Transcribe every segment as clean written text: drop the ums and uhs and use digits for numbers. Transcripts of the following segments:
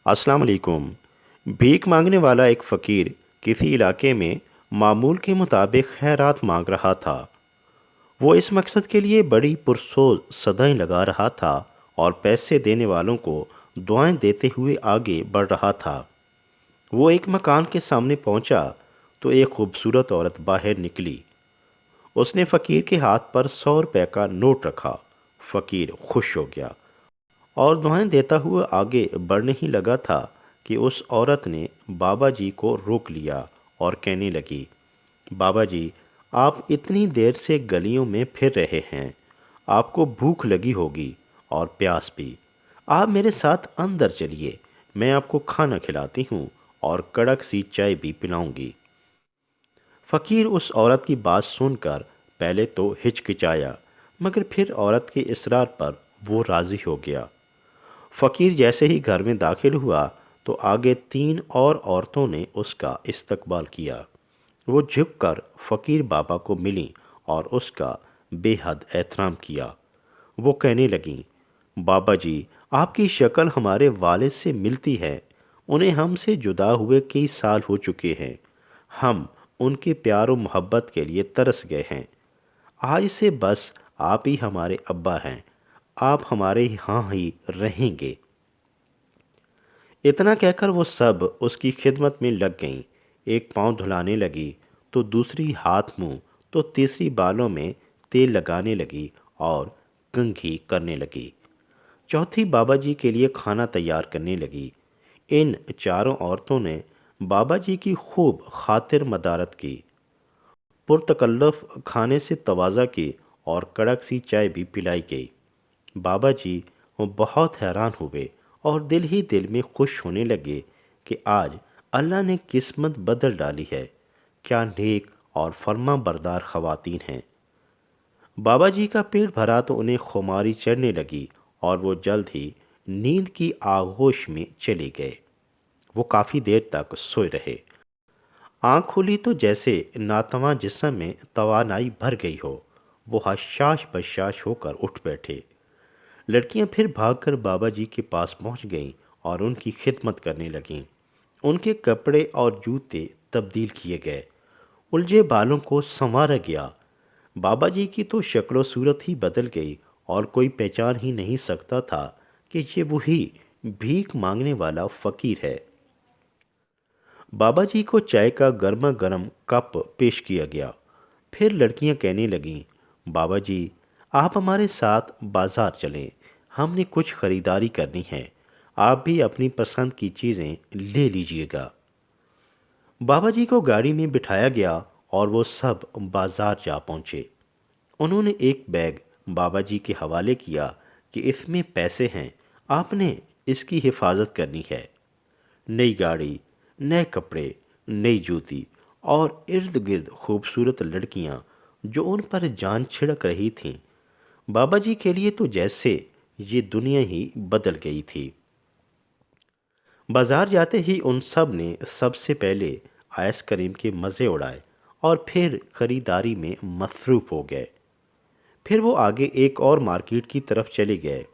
अस्सलाम वालेकुम। भीख मांगने वाला एक फ़कीर किसी इलाके में मामूल के मुताबिक खैरात मांग रहा था। वो इस मकसद के लिए बड़ी पुरसोच सदाएं लगा रहा था और पैसे देने वालों को दुआएं देते हुए आगे बढ़ रहा था। वो एक मकान के सामने पहुंचा तो एक खूबसूरत औरत बाहर निकली। उसने फ़कीर के हाथ पर 100 रुपए का नोट रखा। फ़कीर खुश हो गया और दुआएं देता हुआ आगे बढ़ने ही लगा था कि उस औरत ने बाबा जी को रोक लिया और कहने लगी, बाबा जी, आप इतनी देर से गलियों में फिर रहे हैं, आपको भूख लगी होगी और प्यास भी। आप मेरे साथ अंदर चलिए, मैं आपको खाना खिलाती हूँ और कड़क सी चाय भी पिलाऊंगी। फ़कीर उस औरत की बात सुनकर पहले तो हिचकिचाया, मगर फिर औरत के इसरार पर वो राज़ी हो गया। फ़कीर जैसे ही घर में दाखिल हुआ तो आगे 3 और औरतों ने उसका इस्तकबाल किया। वो झुककर फ़कीर बाबा को मिली और उसका बेहद एहतराम किया। वो कहने लगीं, बाबा जी, आपकी शक्ल हमारे वालिद से मिलती है। उन्हें हमसे जुदा हुए कई साल हो चुके हैं। हम उनके प्यार और मोहब्बत के लिए तरस गए हैं। आज से बस आप ही हमारे अब्बा हैं। आप हमारे यहाँ ही रहेंगे। इतना कहकर वो सब उसकी खिदमत में लग गईं। एक पाँव धुलाने लगी तो दूसरी हाथ मुंह तो तीसरी बालों में तेल लगाने लगी और कंघी करने लगी। चौथी बाबा जी के लिए खाना तैयार करने लगी। इन चारों औरतों ने बाबा जी की खूब खातिर मदारत की, पुरतकल्लुफ़ खाने से तवाज़ा की और कड़क सी चाय भी पिलाई गई। बाबा जी वो बहुत हैरान हुए और दिल ही दिल में खुश होने लगे कि आज अल्लाह ने किस्मत बदल डाली है। क्या नेक और फर्मा बरदार ख़वातीन हैं। बाबा जी का पेट भरा तो उन्हें खुमारी चढ़ने लगी और वो जल्द ही नींद की आगोश में चले गए। वो काफ़ी देर तक सोए रहे। आँख खुली तो जैसे नातवा जिस्म में तवानाई भर गई हो। वो हशाश बशाश होकर उठ बैठे। लड़कियां फिर भागकर बाबा जी के पास पहुंच गईं और उनकी खिदमत करने लगीं। उनके कपड़े और जूते तब्दील किए गए, उलझे बालों को संवारा गया। बाबा जी की तो शक्ल सूरत ही बदल गई और कोई पहचान ही नहीं सकता था कि ये वही भीख मांगने वाला फ़कीर है। बाबा जी को चाय का गर्मा गर्म कप पेश किया गया। फिर लड़कियां कहने लगीं, बाबा जी, आप हमारे साथ बाजार चलें, हमने कुछ ख़रीदारी करनी है। आप भी अपनी पसंद की चीज़ें ले लीजिएगा। बाबा जी को गाड़ी में बिठाया गया और वो सब बाजार जा पहुँचे। उन्होंने एक बैग बाबा जी के हवाले किया कि इसमें पैसे हैं, आपने इसकी हिफाजत करनी है। नई गाड़ी, नए कपड़े, नई जूती और इर्द गिर्द खूबसूरत लड़कियां जो उन पर जान छिड़क रही थीं। बाबा जी के लिए तो जैसे ये दुनिया ही बदल गई थी। बाजार जाते ही उन सब ने सबसे पहले आइसक्रीम के मज़े उड़ाए और फिर खरीदारी में मसरूफ़ हो गए। फिर वो आगे एक और मार्केट की तरफ चले गए।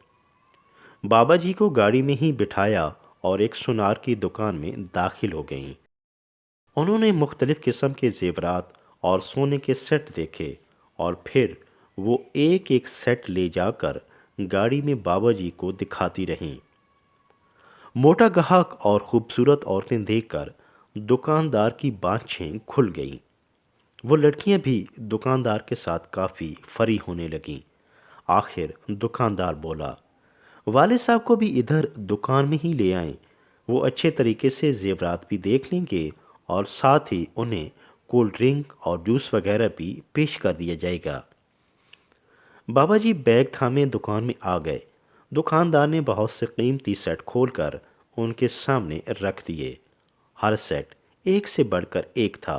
बाबा जी को गाड़ी में ही बिठाया और एक सुनार की दुकान में दाखिल हो गईं। उन्होंने मुख्तलिफ़ किस्म के ज़ेवरात और सोने के सेट देखे और फिर वो एक एक सेट ले जाकर गाड़ी में बाबा जी को दिखाती रहीं। मोटा ग्राहक और खूबसूरत औरतें देखकर दुकानदार की बाँछें खुल गईं। वो लड़कियां भी दुकानदार के साथ काफ़ी फरी होने लगीं। आखिर दुकानदार बोला, वाले साहब को भी इधर दुकान में ही ले आएं। वो अच्छे तरीके से जेवरात भी देख लेंगे और साथ ही उन्हें कोल्ड ड्रिंक और जूस वगैरह भी पेश कर दिया जाएगा। बाबा जी बैग थामे दुकान में आ गए। दुकानदार ने बहुत से कीमती सेट खोलकर उनके सामने रख दिए। हर सेट एक से बढ़कर एक था।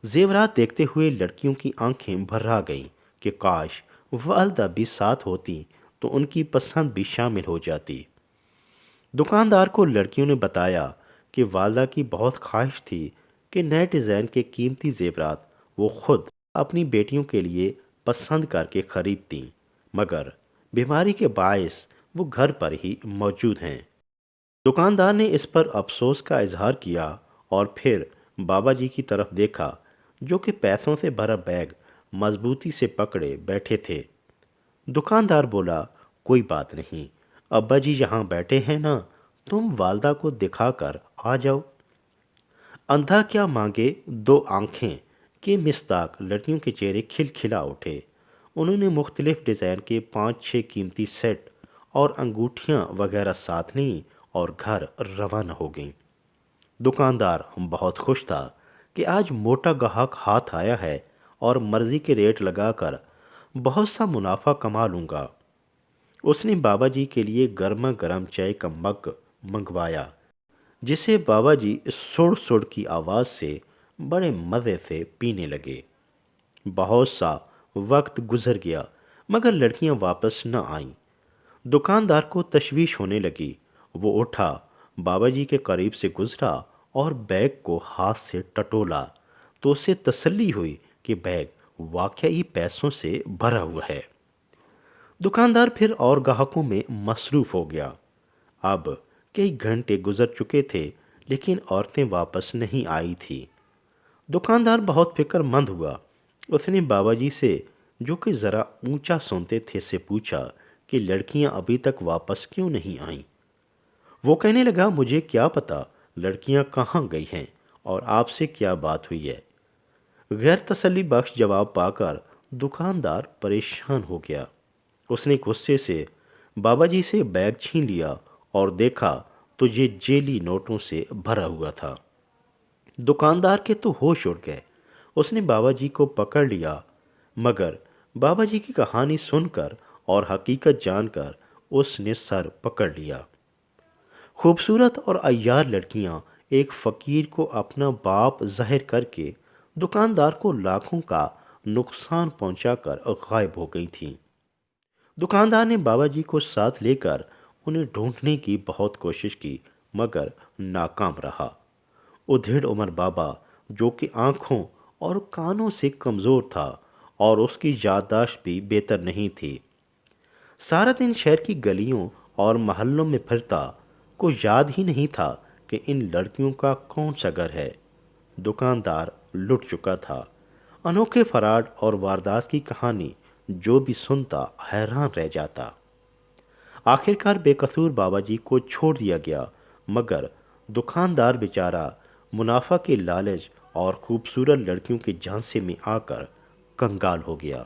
जेवरात देखते हुए लड़कियों की आंखें भर्रा गईं कि काश वालदा भी साथ होती तो उनकी पसंद भी शामिल हो जाती। दुकानदार को लड़कियों ने बताया कि वालदा की बहुत ख्वाहिश थी कि नए डिज़ाइन के कीमती जेवरात वो खुद अपनी बेटियों के लिए पसंद करके खरीदती, मगर बीमारी के बायस वो घर पर ही मौजूद हैं। دکاندار نے اس پر افسوس کا اظہار کیا اور پھر بابا جی کی طرف دیکھا جو کہ پیسوں سے بھرا بیگ مضبوطی سے پکڑے بیٹھے تھے۔ دکاندار بولا، کوئی بات نہیں، ابا جی یہاں بیٹھے ہیں نا، تم والدہ کو دکھا کر آ جاؤ۔ اندھا کیا مانگے دو آنکھیں کے مصداق لڑکیوں کے چہرے کھل کھلا اٹھے۔ انہوں نے مختلف ڈیزائن کے 5-6 قیمتی سیٹ اور انگوٹھیاں وغیرہ ساتھ لیں اور گھر روانہ ہو گئیں۔ دکاندار بہت خوش تھا کہ آج موٹا گاہک ہاتھ آیا ہے اور مرضی کے ریٹ لگا کر بہت سا منافع کما لوں گا۔ اس نے بابا جی کے لیے گرما گرم چائے کا مگ منگوایا جسے بابا جی سڑ سڑ کی آواز سے بڑے مزے سے پینے لگے۔ بہت سا وقت گزر گیا مگر لڑکیاں واپس نہ آئیں۔ دکاندار کو تشویش ہونے لگی۔ وہ اٹھا، بابا جی کے قریب سے گزرا اور بیگ کو ہاتھ سے ٹٹولا تو اسے تسلی ہوئی کہ بیگ واقعی پیسوں سے بھرا ہوا ہے۔ دکاندار پھر اور گاہکوں میں مصروف ہو گیا۔ اب کئی گھنٹے گزر چکے تھے لیکن عورتیں واپس نہیں آئی تھی۔ دکاندار بہت فکر مند ہوا۔ اس نے بابا جی سے جو کہ ذرا اونچا سنتے تھے سے پوچھا کہ لڑکیاں ابھی تک واپس کیوں نہیں آئیں؟ وہ کہنے لگا، مجھے کیا پتا لڑکیاں کہاں گئی ہیں اور آپ سے کیا بات ہوئی ہے۔ غیر تسلی بخش جواب پا کر دکاندار پریشان ہو گیا۔ اس نے غصے سے بابا جی سے بیگ چھین لیا اور دیکھا تو یہ جیلی نوٹوں سے بھرا ہوا تھا۔ دکاندار کے تو ہوش اڑ گئے۔ اس نے بابا جی کو پکڑ لیا مگر بابا جی کی کہانی سن کر اور حقیقت جان کر اس نے سر پکڑ لیا۔ خوبصورت اور عیار لڑکیاں ایک فقیر کو اپنا باپ ظاہر کر کے دکاندار کو لاکھوں کا نقصان پہنچا کر غائب ہو گئی تھیں۔ دکاندار نے بابا جی کو ساتھ لے کر انہیں ڈھونڈنے کی بہت کوشش کی مگر ناکام رہا۔ ادھیڑ عمر بابا جو کہ آنکھوں اور کانوں سے کمزور تھا اور اس کی یادداشت بھی بہتر نہیں تھی، سارا دن شہر کی گلیوں اور محلوں میں پھرتا، کو یاد ہی نہیں تھا کہ ان لڑکیوں کا کون سا گھر ہے۔ دکاندار لٹ چکا تھا۔ انوکھے فراڈ اور واردات کی کہانی جو بھی سنتا حیران رہ جاتا۔ آخرکار بے قصور بابا جی کو چھوڑ دیا گیا مگر دکاندار بیچارہ منافع کے لالچ اور خوبصورت لڑکیوں کے جھانسے میں آ کر کنگال ہو گیا۔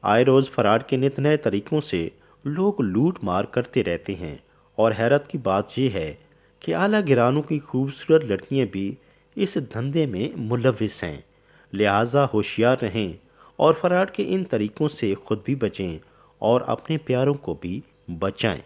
آئے روز فراڈ کے نت نئے طریقوں سے لوگ لوٹ مار کرتے رہتے ہیں اور حیرت کی بات یہ ہے کہ اعلیٰ گرانوں کی خوبصورت لڑکیاں بھی اس دھندے میں ملوث ہیں۔ لہٰذا ہوشیار رہیں اور فراڈ کے ان طریقوں سے خود بھی بچیں اور اپنے پیاروں کو بھی بچائیں۔